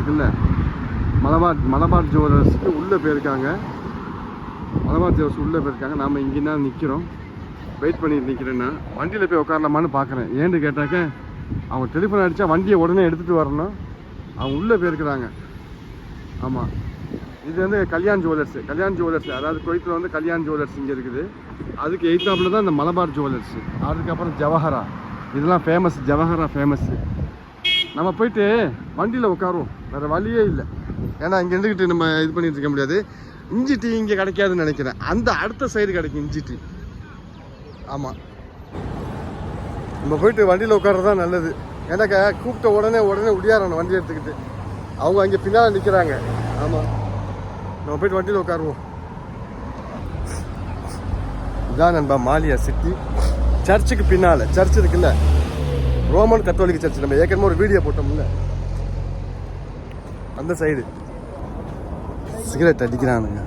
இருக்குல்ல, மலபார் ஜுவல்லர்ஸுக்கு உள்ளே போயிருக்காங்க. மலபார் ஜுவல்லர்ஸ் உள்ளே போயிருக்காங்க. நாம் இங்கே தான் நிற்கிறோம், வெயிட் பண்ணிட்டு நிற்கிறேன்னா. வண்டியில் போய் உட்காரலாமான்னு பார்க்குறேன். ஏன்னு கேட்டாக்க அவங்க டெலிஃபோன் அடித்தா வண்டியை உடனே எடுத்துகிட்டு வரணும். அவங்க உள்ளே போயிருக்கிறாங்க. ஆமாம், இது வந்து கல்யாண் ஜுவல்லர்ஸ் அதாவது குவைத்தில் வந்து கல்யாண் ஜுவல்லர்ஸ் இங்கே இருக்குது. அதுக்கு எய்த்தாப்பில் தான் இந்த மலபார் ஜுவல்லர்ஸு. அதுக்கப்புறம் ஜவஹரா, இதெல்லாம் ஃபேமஸ். ஜவஹரா ஃபேமஸ்ஸு. நம்ம போயிட்டு வண்டியில் உட்காருவோம், வேறு வழியே இல்லை. ஏன்னா இங்கே இருந்துக்கிட்டு நம்ம இது பண்ணிட்டு இருக்க முடியாது. இஞ்சி டீ இங்கே கிடைக்காதுன்னு நினைக்கிறேன். அந்த அடுத்த சைடு கிடைக்கும் இஞ்சி டீ. ஆமாம், நம்ம போயிட்டு வண்டியில் உட்கார்றது தான் நல்லது. ஏன்னாக்கா கூப்பிட்ட உடனே உடையாரணும் வண்டி எடுத்துக்கிட்டு. அவங்க அங்கே பின்னால் நிற்கிறாங்க. ஆமாம், நம்ம போயிட்டு வண்டியில் உட்காருவோம். இதான் நண்பா மாலியா சிட்டி. சர்ச்சுக்கு பின்னால் சர்ச் இருக்குல்ல, ரோமன் கத்தோலிக்க சர்ச். நம்ம ஏற்கனவே ஒரு வீடியோ போட்டோம்ல, அந்த சைடு. சிகரெட் அடிக்கிறானுங்க,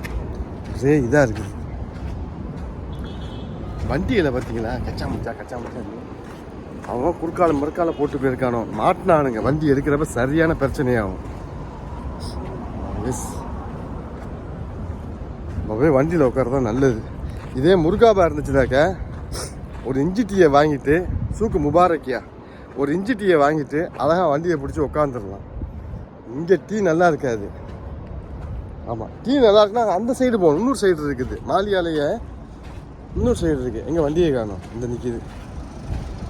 ஒரே இதாக இருக்குது. வண்டிகளை பார்த்தீங்களா, கச்சா முச்சா அவங்க குறுக்கால மறுக்கால போட்டு போயிருக்கானோ, மாட்டினானுங்க. வண்டி எடுக்கிறப்ப சரியான பிரச்சனையாகும். எஸ், போய் வண்டியில் உட்காரதான் நல்லது. இதே முருகாபா இருந்துச்சுனாக்க ஒரு இஞ்சி டீயை வாங்கிட்டு, சூக்கு முபாரக்கியா ஒரு இஞ்சி டீயை வாங்கிட்டு அழகாக வண்டியை பிடிச்சி உட்காந்துடலாம். இங்கே டீ நல்லா இருக்காது. ஆமாம், டீ நல்லா இருக்குன்னா அந்த சைடு போகணும். இன்னொரு சைடு இருக்குது, மாலியாலேயே இன்னொரு சைடு இருக்குது. எங்கே வண்டியை காணும், இந்த நிற்கிது.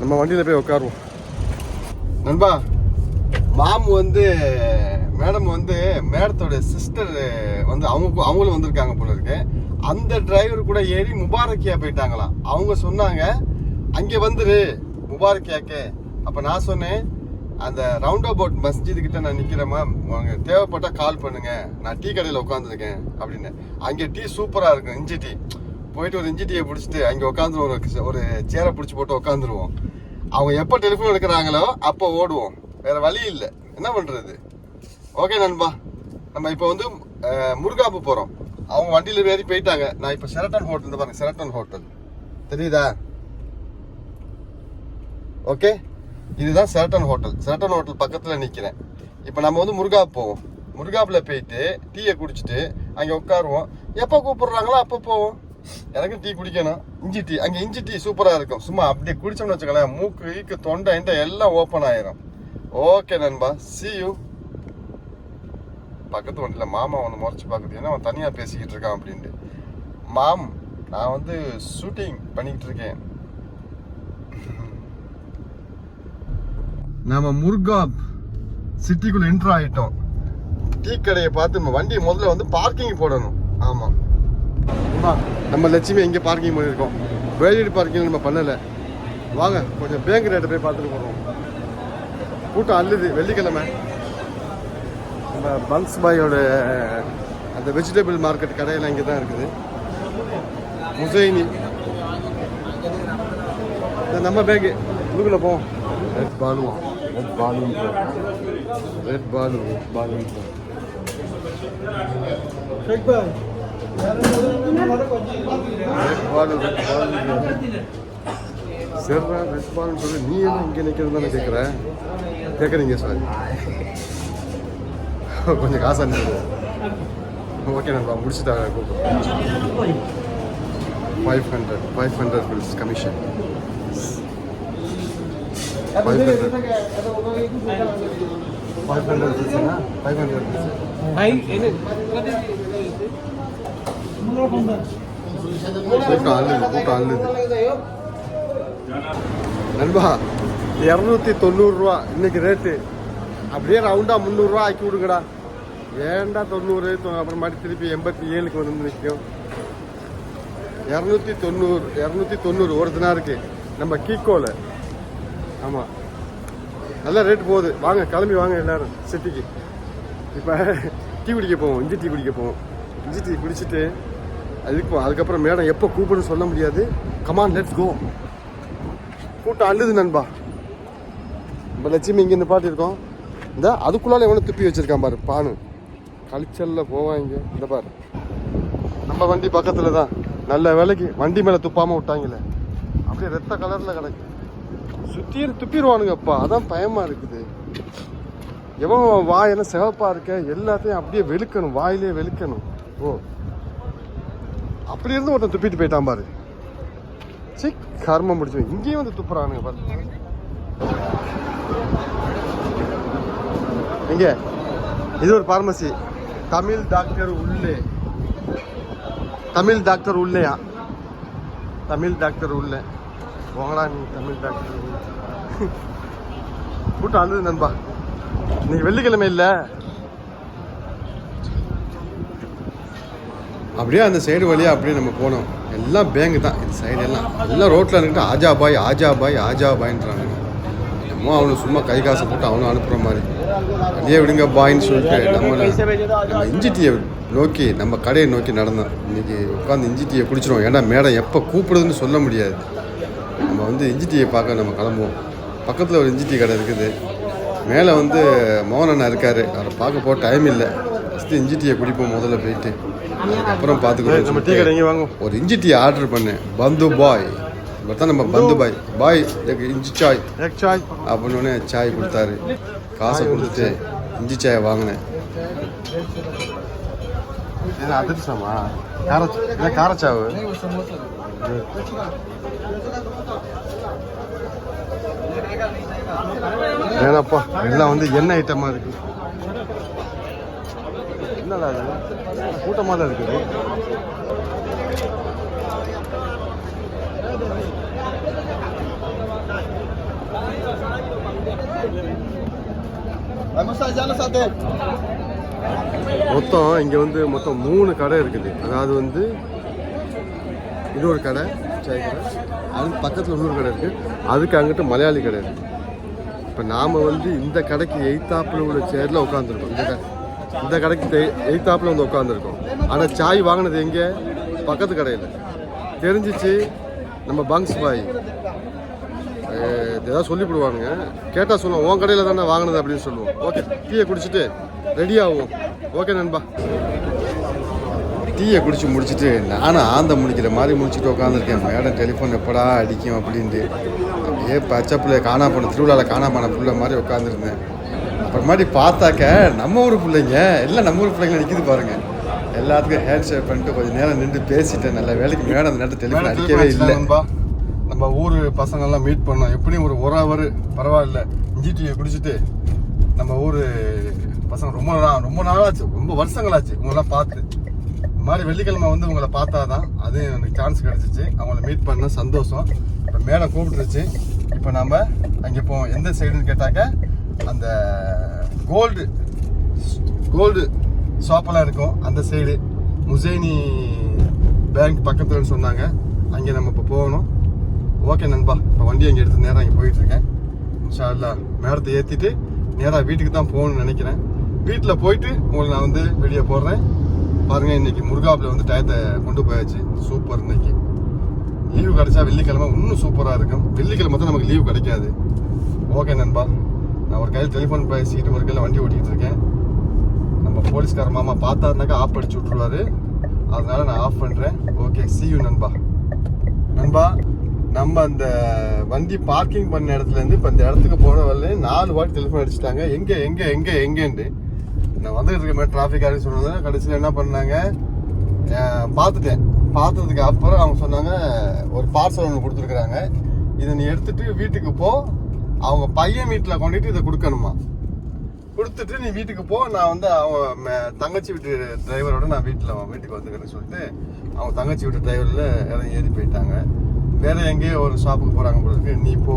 நம்ம வண்டியில் போய் உட்காருவோம். நண்பா, மேடம் வந்து மேடத்தோட சிஸ்டர் வந்து அவங்களும் வந்திருக்காங்க போல இருக்கு. அந்த டிரைவர் கூட ஏறி முபாரக்கியா போயிட்டாங்களாம். அவங்க சொன்னாங்க அங்கே வந்துரு முபாரக்கியாக்கு. அப்போ நான் சொன்னேன், அந்த ரவுண்ட் அபவுட் மஸ்ஜிது கிட்ட நான் நிற்கிறேம்மா, அவங்க தேவைப்பட்டால் கால் பண்ணுங்க, நான் டீ கடையில் உட்காந்துருக்கேன் அப்படின்னு. அங்கே டீ சூப்பராக இருக்கும், இஞ்சி டீ. போயிட்டு ஒரு இஞ்சி டீயை பிடிச்சிட்டு அங்கே உட்காந்துருவோம், ஒரு சேரை பிடிச்சி போட்டு உட்காந்துருவோம். அவங்க எப்போ டெலிஃபோன் எடுக்கிறாங்களோ அப்போ ஓடுவோம், வேற வழி இல்லை, என்ன பண்ணுறது. ஓகே நண்பா, நம்ம இப்போ வந்து முருகாப்பு போகிறோம். அவங்க வண்டியில் ஏறி போயிட்டாங்க. நான் இப்போ ஷெரட்டன் ஹோட்டல் பாருங்க, ஷெரட்டன் ஹோட்டல் தெரியுதா? ஓகே, இதுதான் ஷெரட்டன் ஹோட்டல் பக்கத்தில் நிற்கிறேன். இப்போ நம்ம வந்து முருகாப்பு போவோம். முருகாப்பில் போயிட்டு டீயை குடிச்சிட்டு அங்கே உட்காருவோம். எப்போ கூப்பிடுறாங்களோ அப்போ போவோம். எனக்கு டீ குடிக்கணும், இஞ்சி டீ. அங்கே இஞ்சி டீ சூப்பராக இருக்கும். சும்மா அப்படியே குடிச்சோம்னு வச்சுக்கோங்களேன், மூக்கு ஈக்கு தொண்டை எல்லாம் ஓப்பன் ஆயிரும். ஓகே நண்பா, see you. பக்கத்து வண்டியில் மாமா வந்து முறைச்சி பார்க்குது, ஏன்னா அவன் தனியாக பேசிக்கிட்டு இருக்கான் அப்படின்ட்டு. மாம், நான் வந்து ஷூட்டிங் பண்ணிக்கிட்டு இருக்கேன். நம்ம முர்காப் சிட்டிக்குள்ள என்ட்ரு ஆகிட்டோம். டீ கடையை பார்த்து நம்ம வண்டியை முதல்ல வந்து பார்க்கிங் போடணும். ஆமாம், நம்ம லட்சுமி எங்கே பார்க்கிங் பண்ணியிருக்கோம், வேலியடி பார்க்கிங் நம்ம பண்ணலை. வாங்க கொஞ்சம் பேங்க் ரேட்டை போய் பார்த்துட்டு போகிறோம். கூட்டம் அல்லுது, வெள்ளிக்கிழமை. நம்ம பன்ஸ் பாயோட அந்த வெஜிடபிள் மார்க்கெட் கடையெல்லாம் இங்கே தான் இருக்குது. முசைனி நம்ம பேங்கு உள்ளுக்குள்ளே போவோம். ரெட் பாலு சரிடா, ரெட் பால்னு சொல்லி நீ எல்லாம் இங்கே நிற்கிறது தானே கேட்குறீங்க சார். கொஞ்சம் காசு அனுப்பிடு. ஓகே நண்பா, முடிச்சுட்டாங்க. கூப்பிட்டு 500 பில்ஸ் கமிஷன். 500 பில்ஸ்னா 500 பில்ஸ். கூட்டம் அல்லுது. நண்பா, 290 ரூபா இன்னைக்கு ரேட்டு. அப்படியே ரவுண்டா 300 ரூபா ஆக்கி விடுங்கடா. ஏன்டா 90, அப்புறமாட்டி திருப்பி 87க்கு வந்து நிற்கும். 290 ஒரு தினாருக்கு நம்ம கீக்கோல. ஆமாம், நல்ல ரேட்டு போகுது. வாங்க, கிளம்பி வாங்க எல்லாரும் சிட்டிக்கு. இப்போ டீ குடிக்க போவோம், இஞ்சி டீ குடிக்க போவோம். இஞ்சி டீ குடிச்சிட்டு அதுக்கப்புறம் மேடம் எப்போ கூப்பிடுன்னு சொல்ல முடியாது. Come on, let's go. கூட்டம் அள்ளுது நண்பா. நம்ம லட்சுமி இங்கே நிப்பாட்டிருக்கோம். இந்த அதுக்குள்ளால எவனை துப்பி வச்சிருக்கான் பாரு, பானு கழிச்சல்ல போவாங்க. இந்த பாரு, நம்ம வண்டி பக்கத்தில் தான். நல்ல வேலைக்கு வண்டி மேலே துப்பாமல் விட்டாங்களே, அப்படியே ரத்த கலரில் கிடக்கு. சுற்றி துப்பிடுவானுங்கப்பா, அதான் பயமாக இருக்குது. எவன் வாயெல்லாம் சிவப்பாக இருக்க எல்லாத்தையும் அப்படியே வெளுக்கணும், வாயிலே வெளுக்கணும். ஓ அப்படி இருந்து ஒருத்தன் துப்பிட்டு போயிட்டான் பாரு. சரி கர்மம் முடிச்சு இங்கேயும் வந்து துப்புறானுங்க பாரு. இங்கே இது ஒரு பார்மசி. தமிழ் டாக்டர் உள்ளே, தமிழ் டாக்டர் உள்ளேயா, தமிழ் டாக்டர் உள்ளே போங்கடா நீ. தமிழ் டாக்டர் கூட்டம் அழுது நண்பா. இன்னைக்கு வெள்ளிக்கிழமை இல்லை. அப்படியே அந்த சைடு வழியாக அப்படியே நம்ம போனோம். எல்லாம் பேங்கு தான் இந்த சைடு எல்லாம் ரோட்டில் இருந்துட்டு ஆஜா பாய் ஆஜா பாய் ஆஜா பாயின்றாங்க. நம்ம அவனு சும்மா கை காசை போட்டு அவனும் அனுப்புகிற மாதிரி. அப்படியே விடுங்க பாயின்னு சொல்லிட்டு நம்ம இஞ்சி டீயை நோக்கி நம்ம கடையை நோக்கி நடந்தோம். இன்றைக்கி உட்காந்து இஞ்சி டீயை குடிச்சிடுவோம். ஏன்னா மேடம் எப்போ கூப்பிடுதுன்னு சொல்ல முடியாது. நம்ம வந்து இஞ்சி டீயை பார்க்க நம்ம கிளம்புவோம். பக்கத்தில் ஒரு இஞ்சி டீ கடை இருக்குது. மேலே வந்து மோகன் இருக்கார். அவரை பார்க்க போக டைம் இல்லை. ஃபஸ்ட்டு இஞ்சி டீயை குடிப்போம் முதல்ல போயிட்டு, அதுக்கப்புறம் பார்த்துக்கிட்டோம். நம்ம டீ கடை வாங்க. ஒரு இஞ்சி டீ ஆர்டர் பண்ணேன். பந்து பாய் பார்த்தா நம்ம பந்து பாய் பாய் இஞ்சி சாய் சாய் அப்படின்னு சாய் கொடுத்தாரு. காசை கொடுத்துட்டு இஞ்சி சாயை வாங்கினேன். அதிர்ஷ்டமா காரச்சாவு ஏன்னாப்பா எல்லாம் வந்து எண்ணெய் ஐட்டமா இருக்கு. என்னடா அது கூட்டமாக தான் இருக்குது. மொத்தம் இங்கே வந்து மொத்தம் 3 கடை இருக்குது. அதாவது வந்து இது ஒரு கடை சாய் கடை, அதுக்கு பக்கத்தில் இன்னொரு கடை இருக்குது, அதுக்கு அங்கிட்டு மலையாளி கடை இருக்குது. இப்போ நாம் வந்து இந்த கடைக்கு எய்த்தாப்பில் உள்ள சேரில் உட்காந்துருக்கோம். இந்த கடைக்கு எய்த்தாப்பில் வந்து உட்காந்துருக்கோம். ஆனால் சாய் வாங்கினது எங்கே? பக்கத்து கடையில். தெரிஞ்சிச்சு நம்ம பங்ஸ் பாய் ஏதாவது சொல்லிவிடுவானுங்க. கேட்டால் சொல்லுவோம் உன் கடையில் தானே வாங்கினது அப்படின்னு சொல்லுவோம். ஓகே டீயை குடிச்சிட்டு ரெடி ஆகும். ஓகே நண்பா. டீயை குடிச்சு முடிச்சுட்டு நானும் ஆந்த முடிக்கிற மாதிரி முடிச்சுட்டு உட்காந்துருக்கேன். மேடம் டெலிஃபோன் எப்படா அடிக்கும் அப்படின்ட்டு அப்படியே பச்சைப்புள்ள காணா பண்ண திருவிழாவில் காணா பண்ண புள்ள மாதிரி உட்காந்துருந்தேன். அப்புறமாட்டி பார்த்தாக்க நம்ம ஊர் பிள்ளைங்க எல்லாம் நம்ம ஊர் பிள்ளைங்க நிற்கிது பாருங்க. எல்லாத்துக்கும் ஹேண்ட் ஷேக் பண்ணிட்டு கொஞ்சம் நேரம் நின்று பேசிட்டேன். நல்ல வேலைக்கு மேடம் அந்த நேரத்தில் டெலிஃபோன் அடிக்கவே இல்லை. நம்ம ஊர் பசங்கள்லாம் மீட் பண்ணோம். எப்படியும் ஒரு ஹவர் பரவாயில்ல இஞ்சி டீயை குடிச்சிட்டு நம்ம ஊர் பசங்க ரொம்ப நாளாச்சு, ரொம்ப வருஷங்களாச்சு உங்களெல்லாம் பார்த்து. இந்த மாதிரி வெள்ளிக்கிழமை வந்து உங்களை பார்த்தா தான் அது எனக்கு சான்ஸ் கிடச்சிச்சு. அவங்கள மீட் பண்ண சந்தோஷம். இப்போ மேடம் கூப்பிட்டுருச்சு. இப்போ நம்ம அங்கே போவோம். எந்த சைடுன்னு கேட்டாக்க அந்த கோல்டு ஷாப்பெல்லாம் இருக்கும் அந்த சைடு, முசைனி பேங்க் பக்கத்துலன்னு சொன்னாங்க. அங்கே நம்ம இப்போ போகணும். ஓகே நண்பா. இப்போ வண்டி அங்கே எடுத்து நேராக அங்கே போயிட்டுருக்கேன். இன்ஷா அல்லாஹ் மேடத்தை ஏற்றிட்டு நேராக வீட்டுக்கு தான் போகணும்னு நினைக்கிறேன். வீட்டில் போயிட்டு உங்களை நான் வந்து வெளியே போடுறேன். பாருங்கள் இன்றைக்கி முருகாப்பில் வந்து டயத்தை கொண்டு போயாச்சு. சூப்பர். இன்னைக்கு லீவு கிடைச்சா வெள்ளிக்கிழமை இன்னும் சூப்பராக இருக்கும். வெள்ளிக்கிழமை தான் நமக்கு லீவு கிடைக்காது. ஓகே நண்பா. நான் ஒரு கையில் டெலிஃபோன் பேசிக்கிட்டு ஒரு கையில் வண்டி ஓட்டிக்கிட்டு இருக்கேன். நம்ம போலீஸ்கார மாமா பார்த்தாருனாக்கா ஆஃப் அடிச்சு விட்ருவாரு. அதனால நான் ஆஃப் பண்ணுறேன். ஓகே see you நண்பா. நம்ம அந்த வண்டி பார்க்கிங் பண்ண இடத்துலேருந்து இப்போ இந்த இடத்துக்கு போன வரல 4 வாட்டி டெலிஃபோன் அடிச்சுட்டாங்க. எங்கேன்ட்டு நான் வந்துட்டு இருக்க மாதிரி டிராஃபிக் ஆகி சொன்னது. கடைசியில் என்ன பண்ணாங்க, பார்த்ததுக்கு அப்புறம் அவங்க சொன்னாங்க ஒரு பார்சல் ஒன்று கொடுத்துருக்குறாங்க. இதை நீ எடுத்துகிட்டு வீட்டுக்கு போ. அவங்க பையன் வீட்டில் கொண்டுட்டு இதை கொடுக்கணுமா. கொடுத்துட்டு நீ வீட்டுக்கு போ. நான் வந்து அவங்க தங்கச்சி வீட்டு டிரைவரோட நான் வீட்டுக்கு வந்துக்கிறேன்னு சொல்லிட்டு அவங்க தங்கச்சி வீட்டு டிரைவரில் இடம் ஏறி போயிட்டாங்க. வேற எங்கேயோ ஒரு ஷாப்புக்கு போகிறாங்க போல இருக்கு. நீ போ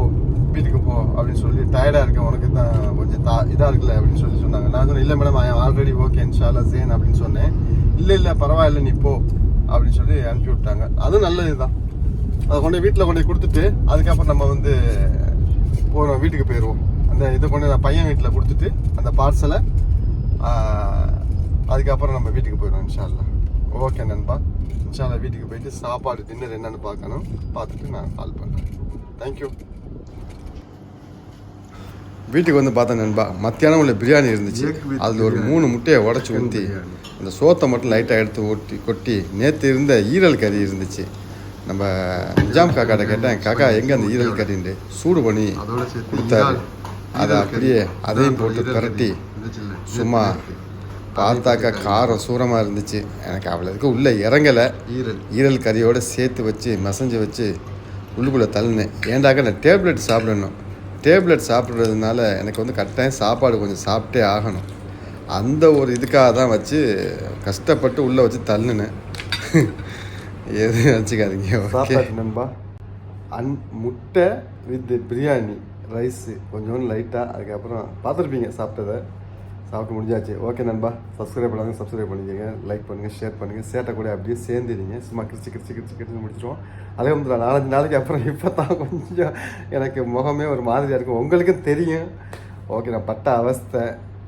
வீட்டுக்கு போ அப்படின்னு சொல்லி டயர்டாக இருக்கேன் உனக்கு தான் கொஞ்சம் இதாக இருக்குல்ல அப்படின்னு சொன்னாங்க. நான் சொன்னேன் இல்லை மேடம் ஆல்ரெடி ஓகே இன்ஷால்லா சேன் அப்படின்னு சொன்னேன். இல்லை பரவாயில்ல நீ போ அப்படின்னு சொல்லி அனுப்பி விட்டாங்க. அதுவும் நல்லது தான். அதை கொண்டு வீட்டில் கொண்டு கொடுத்துட்டு அதுக்கப்புறம் நம்ம வந்து போகிறோம், வீட்டுக்கு போயிடுவோம். அந்த இதை கொண்டு நான் பையன் வீட்டில் கொடுத்துட்டு அந்த பார்சலை அதுக்கப்புறம் நம்ம வீட்டுக்கு போயிடுவோம் இன்ஷால்லா. ஓகே நண்பா. இன்ஷால்லா வீட்டுக்கு போயிட்டு சாப்பாடு டின்னர் என்னன்னு பார்க்கணும். பார்த்துட்டு நான் கால் பண்ணுறேன். தேங்க்யூ. வீட்டுக்கு வந்து பார்த்தேன் நண்பா, மத்தியானம் உள்ள பிரியாணி இருந்துச்சு. அதில் ஒரு 3 முட்டையை உடச்சி ஊற்றி அந்த சோத்தை மட்டும் லைட்டாக எடுத்து கொட்டி நேற்று இருந்த ஈரல் கறி இருந்துச்சு. நம்ம நிஜாம் காக்காட்ட கேட்டேன், காக்கா எங்கே அந்த ஈரல் கறின்ட்டு சூடு பண்ணி கொடுத்தாரு. அதை அப்படியே அதையும் போட்டு பரட்டி இருந்துச்சுல்ல சும்மா பார்த்தாக்கா காரம் சூரமாக இருந்துச்சு. எனக்கு அவ்வளோதுக்கு உள்ளே இறங்கலை. ஈரல் கறியோடு சேர்த்து வச்சு மசஞ்சு வச்சு உள்ளுக்குள்ளே தள்ளினேன். ஏண்டாக்க நான் டேப்லெட் சாப்பிடணும். டேப்லெட் சாப்பிட்றதுனால எனக்கு வந்து கட்டாயம் சாப்பாடு கொஞ்சம் சாப்பிட்டே ஆகணும். அந்த ஒரு இதுக்காக தான் வச்சு கஷ்டப்பட்டு உள்ளே வச்சு தள்ளினேன். எது வச்சுக்காதீங்க. ஓகே நண்பா. முட்டை வித் பிரியாணி ரைஸு கொஞ்சோண்டு லைட்டாக, அதுக்கப்புறம் பார்த்துருப்பீங்க சாப்பிட்டதை. சாப்பிட்டு முடிஞ்சாச்சு. ஓகே நண்பா, சப்ஸ்கிரைப் பண்ணாங்க சப்ஸ்கிரைப் பண்ணிக்கோங்க, லைக் பண்ணுங்கள், ஷேர் பண்ணுங்கள். சேட்டை கூட அப்படியே சேர்ந்துடுங்க. சும்மா கிரிச்சு முடிச்சிடுவோம். அதே வந்து 4-5 நாளைக்கு அப்புறம் இப்போ தான் கொஞ்சம் எனக்கு முகமே ஒரு மாதிரியாக இருக்கும். உங்களுக்கும் தெரியும். ஓகே, நான் பட்ட அவஸ்தை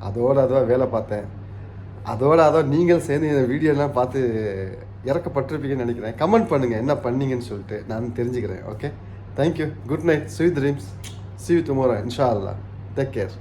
அதுவாக வேலை பார்த்தேன். அதோட நீங்கள் சேர்ந்து இந்த வீடியோலாம் பார்த்து இறக்கப்பட்டிருப்பீங்கன்னு நினைக்கிறேன். கமெண்ட் பண்ணுங்கள் என்ன பண்ணீங்கன்னு சொல்லிட்டு நான் தெரிஞ்சுக்கிறேன். Okay, thank you, good night, sweet dreams, see you tomorrow, inshallah. Take care.